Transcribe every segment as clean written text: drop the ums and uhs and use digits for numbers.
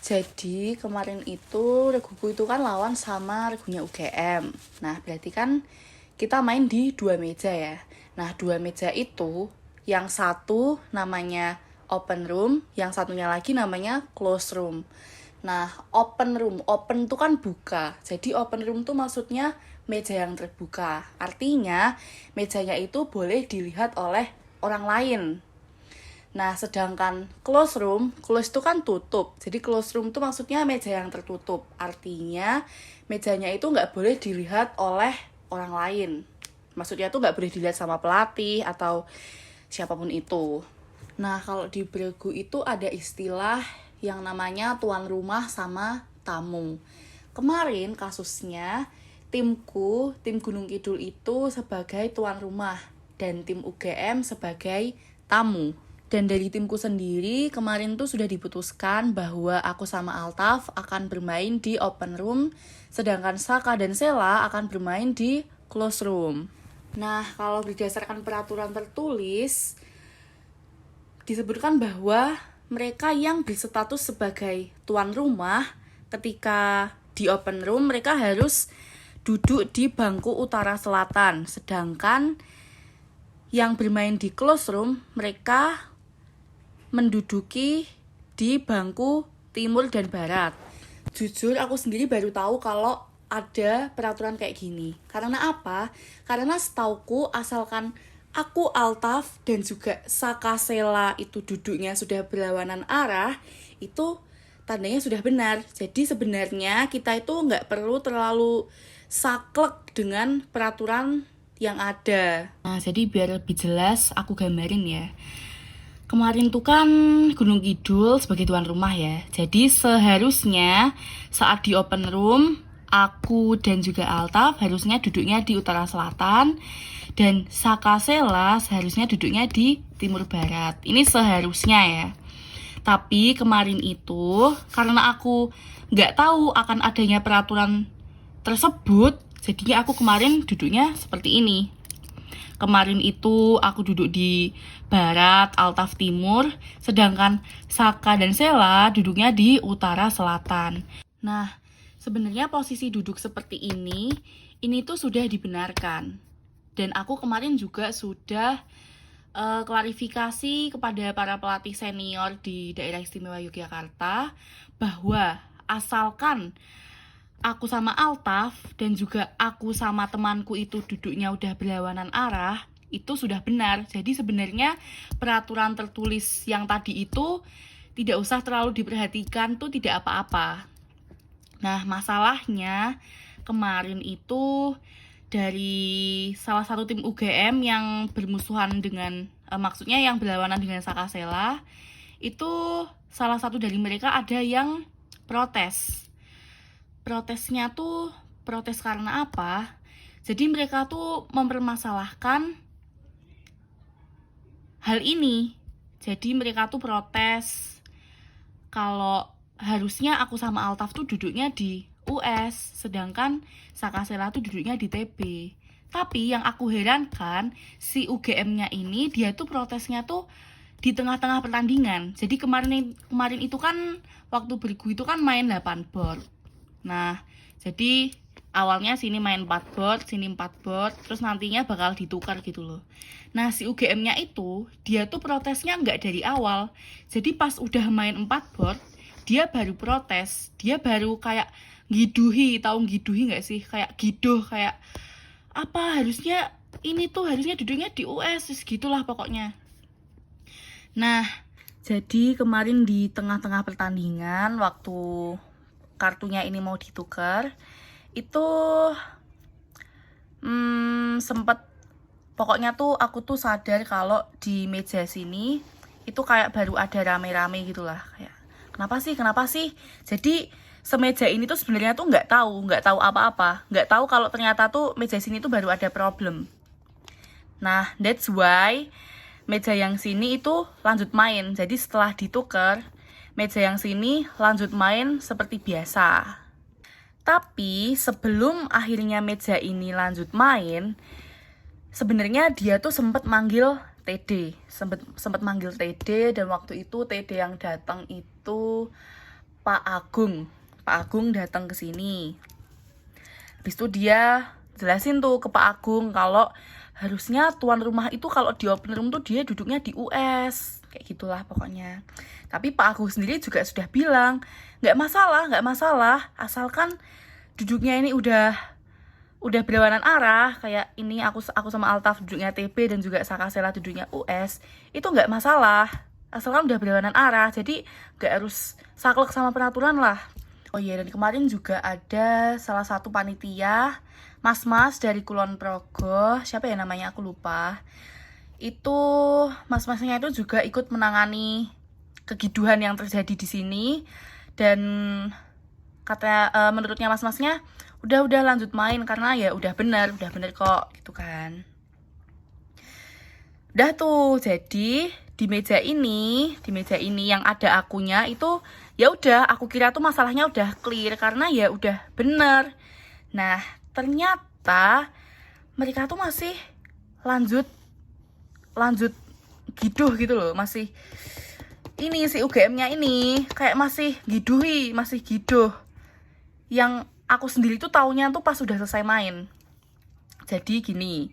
Jadi kemarin itu reguku itu kan lawan sama regunya UGM. Nah berarti kan kita main di 2 meja ya. Nah 2 meja itu yang satu namanya open room, yang satunya lagi namanya close room. Nah open room, open itu kan buka. Jadi open room tuh maksudnya meja yang terbuka. Artinya mejanya itu boleh dilihat oleh orang lain. Nah, sedangkan close itu kan tutup. Jadi close room itu maksudnya meja yang tertutup. Artinya mejanya itu nggak boleh dilihat oleh orang lain. Maksudnya tuh nggak boleh dilihat sama pelatih atau siapapun itu. Nah, kalau di Bregu itu ada istilah yang namanya tuan rumah sama tamu. Kemarin kasusnya tim Gunung Kidul itu sebagai tuan rumah dan tim UGM sebagai tamu. Dan dari timku sendiri, kemarin tuh sudah diputuskan bahwa aku sama Altaf akan bermain di open room, sedangkan Saka dan Sela akan bermain di close room. Nah, kalau berdasarkan peraturan tertulis, disebutkan bahwa mereka yang berstatus sebagai tuan rumah, ketika di open room, mereka harus duduk di bangku utara selatan, sedangkan yang bermain di close room, mereka menduduki di bangku timur dan barat. Jujur aku sendiri baru tahu kalau ada peraturan kayak gini. Karena apa? Karena setauku asalkan aku Altaf dan juga Saka Sela itu duduknya sudah berlawanan arah, itu tandanya sudah benar. Jadi sebenarnya kita itu nggak perlu terlalu saklek dengan peraturan yang ada. Nah, jadi biar lebih jelas aku gambarin ya. Kemarin tuh kan Gunung Kidul sebagai tuan rumah ya. Jadi seharusnya saat di open room, aku dan juga Altaf harusnya duduknya di utara selatan, dan Saka Sela seharusnya duduknya di timur barat. Ini seharusnya ya. Tapi kemarin itu karena aku nggak tahu akan adanya peraturan tersebut, jadinya aku kemarin duduknya seperti ini. Kemarin itu aku duduk di barat, Altaf timur, sedangkan Saka dan Sela duduknya di utara selatan. Nah, sebenarnya posisi duduk seperti ini tuh sudah dibenarkan. Dan aku kemarin juga sudah klarifikasi kepada para pelatih senior di Daerah Istimewa Yogyakarta bahwa asalkan aku sama Altaf dan juga aku sama temanku itu duduknya udah berlawanan arah, itu sudah benar. Jadi sebenarnya peraturan tertulis yang tadi itu tidak usah terlalu diperhatikan, tuh tidak apa-apa. Nah, masalahnya kemarin itu dari salah satu tim UGM yang bermusuhan dengan maksudnya yang berlawanan dengan Saka Sela, itu salah satu dari mereka ada yang protes. Protesnya tuh protes karena apa? Jadi mereka tuh mempermasalahkan hal ini. Jadi mereka tuh protes kalau harusnya aku sama Altaf tuh duduknya di US, sedangkan Saka Sela tuh duduknya di TB. Tapi yang aku herankan, si UGM-nya ini dia tuh protesnya tuh di tengah-tengah pertandingan. Jadi kemarin itu kan waktu Bergu itu kan main 8 board. Nah, jadi awalnya sini main 4 board, sini 4 board, terus nantinya bakal ditukar gitu loh. Nah, si UGM-nya itu, dia tuh protesnya nggak dari awal. Jadi pas udah main 4 board, dia baru protes. Dia baru kayak giduhi, tahu giduhi nggak sih? Kayak giduh, kayak apa harusnya ini tuh harusnya duduknya di US, gitulah pokoknya. Nah, jadi kemarin di tengah-tengah pertandingan waktu kartunya ini mau ditukar, itu sempet pokoknya tuh aku tuh sadar kalau di meja sini itu kayak baru ada rame-rame gitulah, kayak kenapa sih jadi semeja ini tuh sebenarnya tuh nggak tahu apa-apa, nggak tahu kalau ternyata tuh meja sini tuh baru ada problem. Nah, that's why meja yang sini itu lanjut main. Jadi setelah ditukar, meja yang sini lanjut main seperti biasa. Tapi sebelum akhirnya meja ini lanjut main, sebenarnya dia tuh sempat manggil TD. Sempat manggil TD, dan waktu itu TD yang datang itu Pak Agung. Pak Agung datang ke sini. Habis itu dia jelasin tuh ke Pak Agung kalau harusnya tuan rumah itu kalau di open room tuh dia duduknya di US. Kayak gitulah pokoknya. Tapi Pak Agung sendiri juga sudah bilang, nggak masalah, asalkan duduknya ini udah berlawanan arah, kayak ini aku sama Altaf duduknya TB dan juga Sakasela duduknya US, itu nggak masalah, asalkan udah berlawanan arah, jadi nggak harus saklek sama peraturan lah. Oh iya, dan kemarin juga ada salah satu panitia, mas-mas dari Kulon Progo, siapa ya namanya aku lupa. Itu mas-masnya itu juga ikut menangani kegiduhan yang terjadi di sini, dan kata menurutnya mas-masnya udah lanjut main karena ya udah bener kok gitu kan. Udah tuh, jadi di meja ini yang ada akunya itu ya udah, aku kira tuh masalahnya udah clear karena ya udah bener. Nah, ternyata mereka tuh masih lanjut giduh gitu loh, masih ini si UGM-nya ini kayak masih giduh. Yang aku sendiri tuh taunya tuh pas udah selesai main. Jadi gini.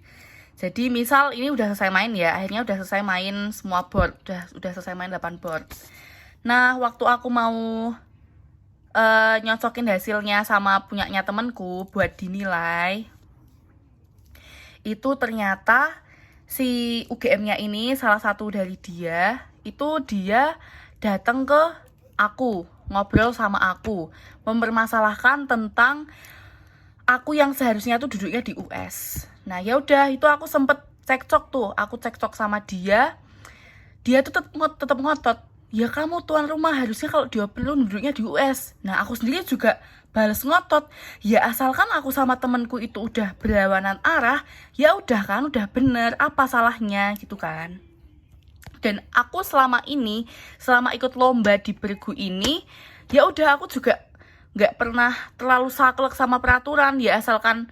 Jadi misal ini udah selesai main ya, akhirnya udah selesai main semua board, udah selesai main 8 board. Nah, waktu aku mau nyocokin hasilnya sama punyanya temenku buat dinilai, itu ternyata si UGM-nya ini salah satu dari dia datang ke aku, ngobrol sama aku, mempermasalahkan tentang aku yang seharusnya tuh duduknya di US. Nah, ya udah, itu aku sempet cekcok sama dia. Dia tuh tetap ngotot, ya kamu tuan rumah harusnya kalau di open room duduknya di US. Nah, aku sendiri juga balas ngotot, ya asalkan aku sama temenku itu udah berlawanan arah, ya udah kan, udah bener, apa salahnya gitu kan. Dan aku selama ikut lomba di Bergu ini, ya udah aku juga nggak pernah terlalu saklek sama peraturan, ya asalkan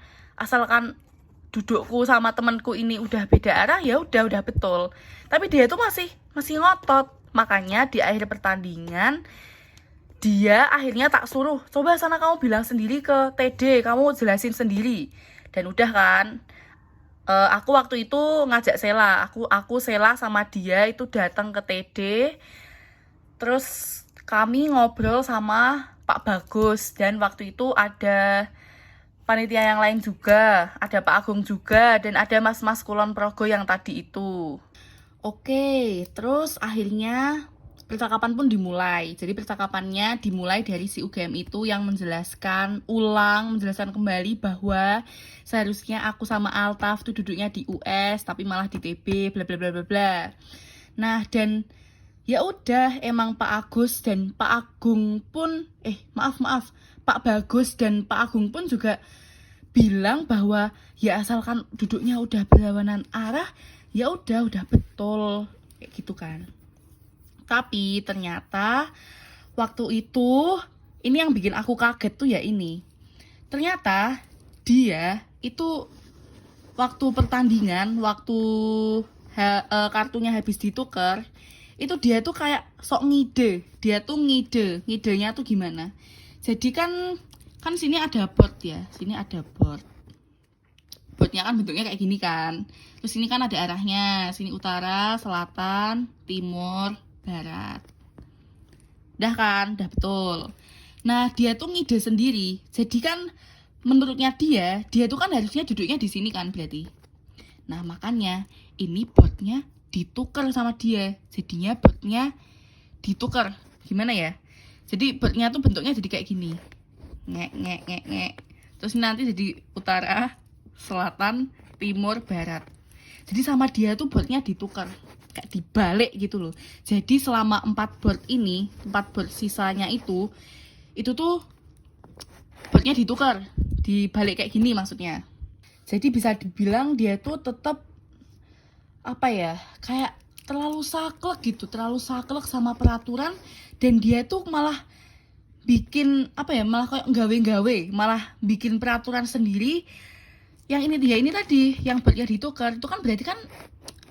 dudukku sama temanku ini udah beda arah, ya udah betul. Tapi dia tuh masih ngotot. Makanya di akhir pertandingan dia akhirnya tak suruh, coba sana kamu bilang sendiri ke TD, kamu jelasin sendiri. Dan udah kan, aku waktu itu ngajak Sela, aku Sela sama dia itu datang ke TD. Terus kami ngobrol sama Pak Bagus, dan waktu itu ada panitia yang lain juga, ada Pak Agung juga, dan ada mas-mas Kulon Progo yang tadi itu. Oke, terus akhirnya percakapan pun dimulai. Jadi percakapannya dimulai dari si UGM itu yang menjelaskan kembali bahwa seharusnya aku sama Altaf tuh duduknya di US, tapi malah di TB, bla bla bla bla bla. Nah, dan ya udah, emang Pak Agus dan Pak Agung pun Pak Bagus dan Pak Agung pun juga bilang bahwa ya asalkan duduknya udah berlawanan arah, ya udah betul kayak gitu kan. Tapi ternyata waktu itu ini yang bikin aku kaget tuh ya ini. Ternyata dia itu waktu pertandingan, kartunya habis ditukar, itu dia tuh kayak sok ngide. Ngidenya tuh gimana? Jadi kan sini ada board ya, sini ada board. Boardnya kan bentuknya kayak gini kan. Terus sini kan ada arahnya, sini utara, selatan, timur, barat. Udah kan, udah betul. Nah, dia tuh ngide sendiri. Jadi kan menurutnya dia tuh kan harusnya duduknya di sini kan berarti. Nah, makanya ini boardnya ditukar sama dia. Jadinya boardnya ditukar. Gimana ya? Jadi boardnya tuh bentuknya jadi kayak gini. Ngek. Terus nanti jadi utara, selatan, timur, barat. Jadi sama dia tuh boardnya ditukar, kayak dibalik gitu loh. Jadi selama 4 board sisanya itu tuh boardnya ditukar, dibalik kayak gini maksudnya. Jadi bisa dibilang dia tuh tetap kayak terlalu saklek sama peraturan, dan dia tuh malah bikin malah kayak gawe-gawe, malah bikin peraturan sendiri. Yang ini tadi yang boardnya ditukar itu kan berarti kan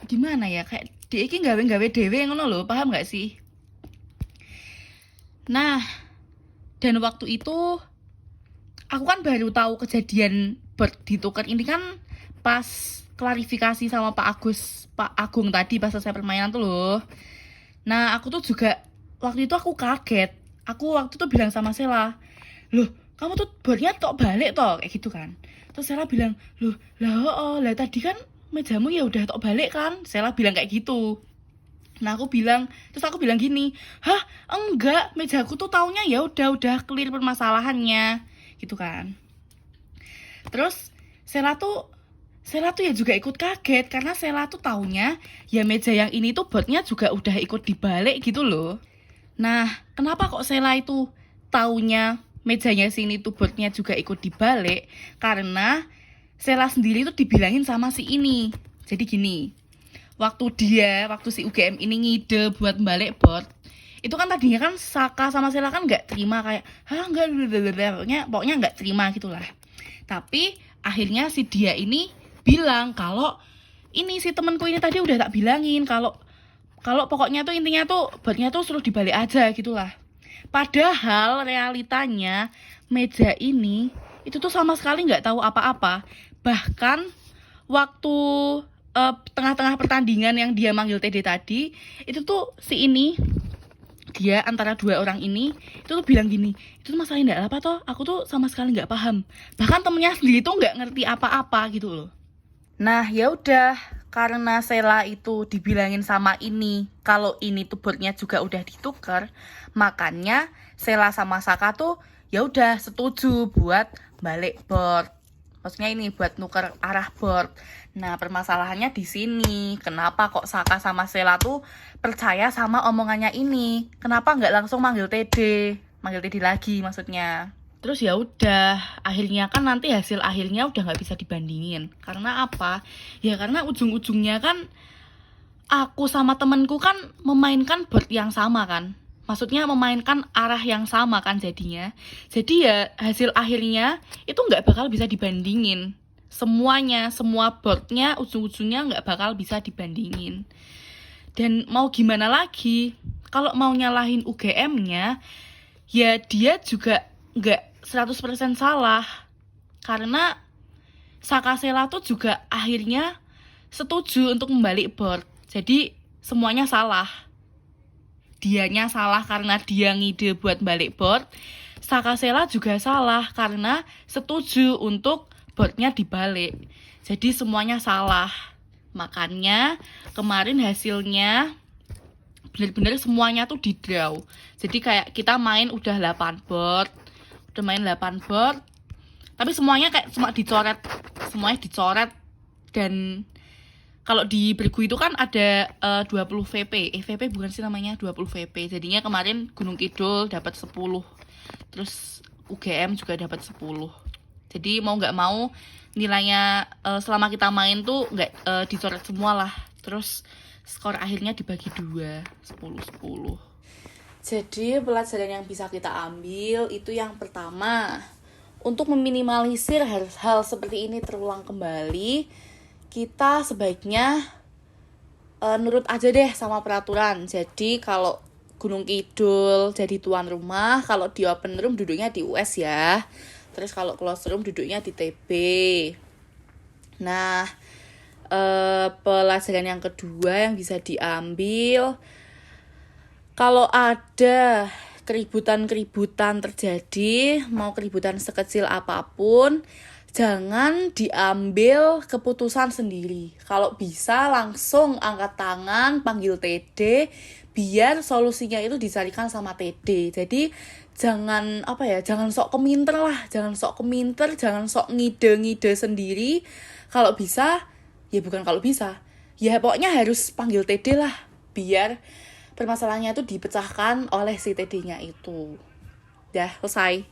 gimana ya, kayak dia ini gawe-gawe dewe ngono loh, paham nggak sih? Nah, Dan waktu itu aku kan baru tahu kejadian ditukar ini kan pas klarifikasi sama Pak Agung tadi pas selesai permainan tuh loh. Nah aku tuh juga waktu itu aku kaget. Aku waktu itu bilang sama Sela, loh kamu tuh boardnya tok balik toh, kayak gitu kan. Terus Sela bilang, loh lah tadi kan mejamu ya udah tok balik kan. Sela bilang kayak gitu. Nah aku bilang gini, hah enggak, mejaku tuh taunya ya udah clear permasalahannya gitu kan. Terus Sela tuh ya juga ikut kaget karena Sela tuh taunya ya meja yang ini tuh botnya juga udah ikut dibalik gitu loh. Nah kenapa kok Sela itu taunya mejanya sini tuh botnya juga ikut dibalik? Karena Sela sendiri tuh dibilangin sama si ini. Jadi gini, waktu si UGM ini ngide buat balik bot, itu kan tadinya kan Saka sama Sela kan nggak terima, kayak enggak, pokoknya nggak terima gitulah. Tapi akhirnya si dia ini bilang kalau ini si temanku ini tadi udah tak bilangin kalau pokoknya tuh intinya tuh botnya tuh suruh dibalik aja gitulah. Padahal realitanya meja ini itu tuh sama sekali nggak tahu apa-apa. Bahkan waktu tengah-tengah pertandingan yang dia manggil TD tadi, itu tuh si ini, dia antara dua orang ini itu tuh bilang gini, itu tuh masalahnya enggak apa toh, aku tuh sama sekali nggak paham. Bahkan temennya sendiri tuh nggak ngerti apa-apa gitu loh. Nah ya udah, karena Sela itu dibilangin sama ini kalau ini tuh boardnya juga udah ditukar, makanya Sela sama Saka tuh ya udah setuju buat balik board. Maksudnya ini buat nuker arah board. Nah permasalahannya di sini, kenapa kok Saka sama Sela tuh percaya sama omongannya ini? Kenapa nggak langsung manggil TD lagi maksudnya? Terus ya udah, akhirnya kan nanti hasil akhirnya udah nggak bisa dibandingin. Karena apa? Ya karena ujung-ujungnya kan aku sama temenku kan memainkan board yang sama kan. Maksudnya memainkan arah yang sama kan jadinya. Jadi ya hasil akhirnya itu nggak bakal bisa dibandingin. Semua boardnya ujung-ujungnya nggak bakal bisa dibandingin. Dan mau gimana lagi? Kalau mau nyalahin UGM-nya, ya dia juga nggak 100% salah. Karena Saka Sela tuh juga akhirnya setuju untuk membalik board. Jadi semuanya salah. Dianya salah karena dia ngide buat balik board. Saka Sela juga salah karena setuju untuk boardnya dibalik. Jadi semuanya salah. Makanya kemarin hasilnya bener-bener semuanya tuh di draw. Jadi kayak kita main udah 8 board. Tapi semuanya kayak cuma dicoret. Semuanya dicoret. Dan kalau di Bergu itu kan ada 20 VP. VP bukan sih namanya, 20 VP. Jadinya kemarin Gunung Kidul dapat 10. Terus UGM juga dapat 10. Jadi mau nggak mau nilainya selama kita main tuh nggak dicoret semua lah. Terus skor akhirnya dibagi 2, 10-10. Jadi pelajaran yang bisa kita ambil itu yang pertama, untuk meminimalisir hal seperti ini terulang kembali, kita sebaiknya nurut aja deh sama peraturan. Jadi kalau Gunung Kidul jadi tuan rumah, kalau di open room duduknya di US ya. Terus kalau close room duduknya di TB. Nah, pelajaran yang kedua yang bisa diambil, kalau ada keributan terjadi, mau keributan sekecil apapun, jangan diambil keputusan sendiri. Kalau bisa langsung angkat tangan, panggil TD, biar solusinya itu dicarikan sama TD. Jadi jangan sok keminter lah, jangan sok ngide sendiri. Kalau bisa, ya pokoknya harus panggil TD lah, biar permasalahannya itu dipecahkan oleh si TD-nya itu. Dah selesai.